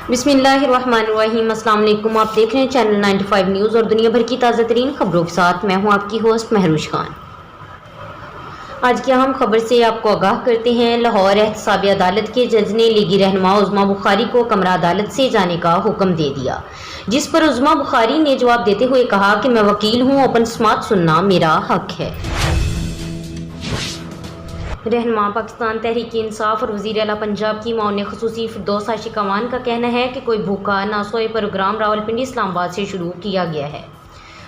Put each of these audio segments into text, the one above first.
बिस्मिल्लाहिर्रहमानिर्रहीम। अस्सलाम वालेकुम। आप देख रहे हैं चैनल 95 न्यूज़ और दुनिया भर की ताज़ा तरीन खबरों के साथ मैं हूं आपकी होस्ट महरूश खान। आज की अहम खबर से आपको आगाह करते हैं। लाहौर एहतसाबी अदालत के जज ने लीगी रहनुमा उज़्मा बुखारी को कमरा अदालत से जाने का हुक्म दे दिया, जिस पर उज़्मा बुखारी ने जवाब देते हुए कहा कि मैं वकील हूँ, ओपन समात सुनना मेरा हक है। रहनुमा पाकिस्तान तहरीक इंसाफ और वज़ीर आला पंजाब की मौन ख़ुसूसी फिरदौस आशिक अवान का कहना है कि कोई भूखा ना सोए प्रोग्राम रावलपिंडी इस्लामाबाद से शुरू किया गया है।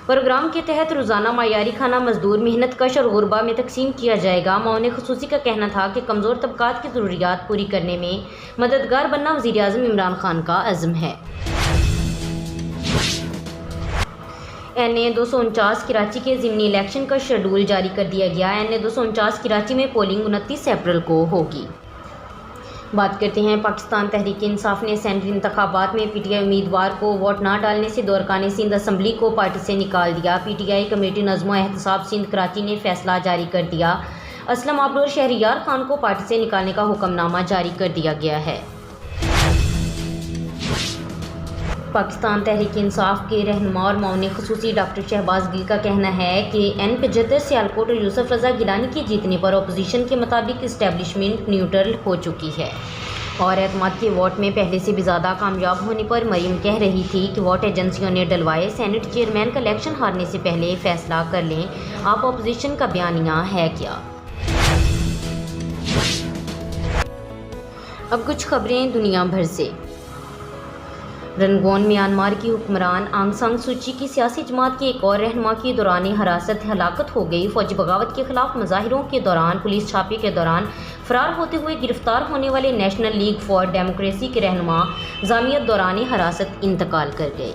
प्रोग्राम के तहत रोज़ाना मायारी खाना मजदूर, मेहनत कश और गुरबा में तकसीम किया जाएगा। मौन ख़ुसूसी का कहना था कि कमज़ोर तबकात की ज़रूरियात पूरी करने में मददगार बनना वज़ीर आज़म इमरान खान का अज़्म है। NA 249 कराची के ज़िमनी इलेक्शन का शेड्यूल जारी कर दिया गया। NA 249 कराची में पोलिंग 29 अप्रैल को होगी। बात करते हैं पाकिस्तान तहरीक इंसाफ ने सेंट्रल इंतखाबात में PTI उम्मीदवार को वोट ना डालने से दौरकान सिंध असम्बली को पार्टी से निकाल दिया। PTI कमेटी नज़्म एहतसाब सिंध कराची ने फैसला जारी कर दिया। असलम आबरू और शहरियार खान को पार्टी से निकालने का हुक्मनामा जारी कर दिया गया है। पाकिस्तान तहरीक इंसाफ के रहनुमा और मौन ख़ुसूसी डॉक्टर शहबाज गिल का कहना है कि N75 सियालकोट और यूसुफ रज़ा गिलानी के जीतने पर अपोजिशन के मुताबिक इस्टेब्लिशमेंट न्यूट्रल हो चुकी है और एतमाद के वोट में पहले से भी ज़्यादा कामयाब होने पर मरीम कह रही थी कि वोट एजेंसियों ने डलवाए, सेनेट चेयरमैन का इलेक्शन हारने से पहले फैसला कर लें। आप अपोजिशन का बयानिया है क्या? अब कुछ खबरें दुनिया भर से। रंगून म्यांमार की हुक्मरान आंग सान सू की की सियासी जमात के एक और रहनुमा की दौरान हिरासत हलाकत हो गई। फौजी बगावत के खिलाफ मुजाहिरों के दौरान पुलिस छापे के दौरान फरार होते हुए गिरफ्तार होने वाले नेशनल लीग फॉर डेमोक्रेसी के रहनुमा जामियत दौरान हिरासत इंतकाल कर गए।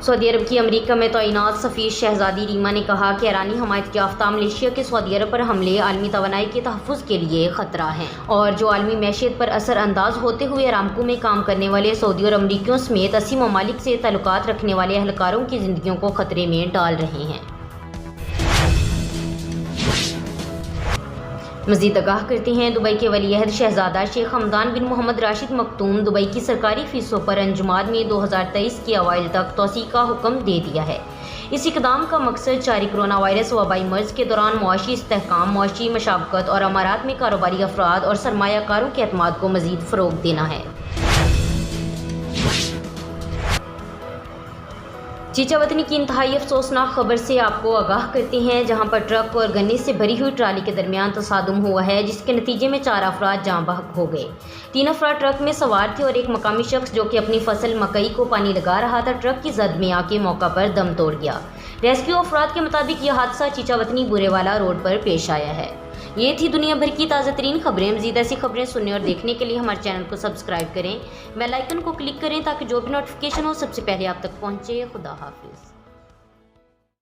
सऊदी अरब की अमेरिका में तैनात सफ़ीर शहजादी रीमा ने कहा कि ईरानी हमायत याफ्ता मलेशिया के सऊदी अरब पर हमले आलमी तवानाई के तहफ़्फ़ुज़ के लिए ख़तरा हैं और जो आलमी मैशियत पर असर अंदाज होते हुए अरामको में काम करने वाले सऊदी और अमरीकियों समेत 80 ममालिक से ताल्लुकात रखने वाले अहलकारों की ज़िंदगियों को ख़तरे में डाल रहे हैं। मज़ीद आगाह करते हैं। दुबई के वलीअहद शहजादा शेख हमदान बिन मोहम्मद राशिद मखतूम दुबई की सरकारी फ़ीसों पर अंजुमान में 2023 के अवाइल तक तोसी का हुक्म दे दिया है। इस इक़दाम का मकसद जारी कोरोना वायरस वबाई मर्ज़ के दौरान मुआशी इस्तेहकाम, मुआशी मशावकत और अमारात में कारोबारी अफराद और सरमायाकारों के एतमाद को मज़ीद फ़रोग़ देना है। चीचा वतनी की इंतहाई अफसोसनाक खबर से आपको आगाह करते हैं, जहां पर ट्रक और गन्ने से भरी हुई ट्राली के दरमियान तसादुम हुआ है, जिसके नतीजे में 4 अफराद जाँ बहक हो गए। 3 अफराद ट्रक में सवार थे और एक मकामी शख्स जो कि अपनी फसल मकई को पानी लगा रहा था, ट्रक की जद में आके मौका पर दम तोड़ गया। रेस्क्यू अफराद के मुताबिक यह हादसा चीचा वतनी बुरेवाला रोड पर पेश आया है। ये थी दुनिया भर की ताज़ा तरीन खबरें। मज़ीद ऐसी खबरें सुनने और देखने के लिए हमारे चैनल को सब्सक्राइब करें, बेल आइकन को क्लिक करें ताकि जो भी नोटिफिकेशन हो सबसे पहले आप तक पहुँचे। खुदा हाफिज़।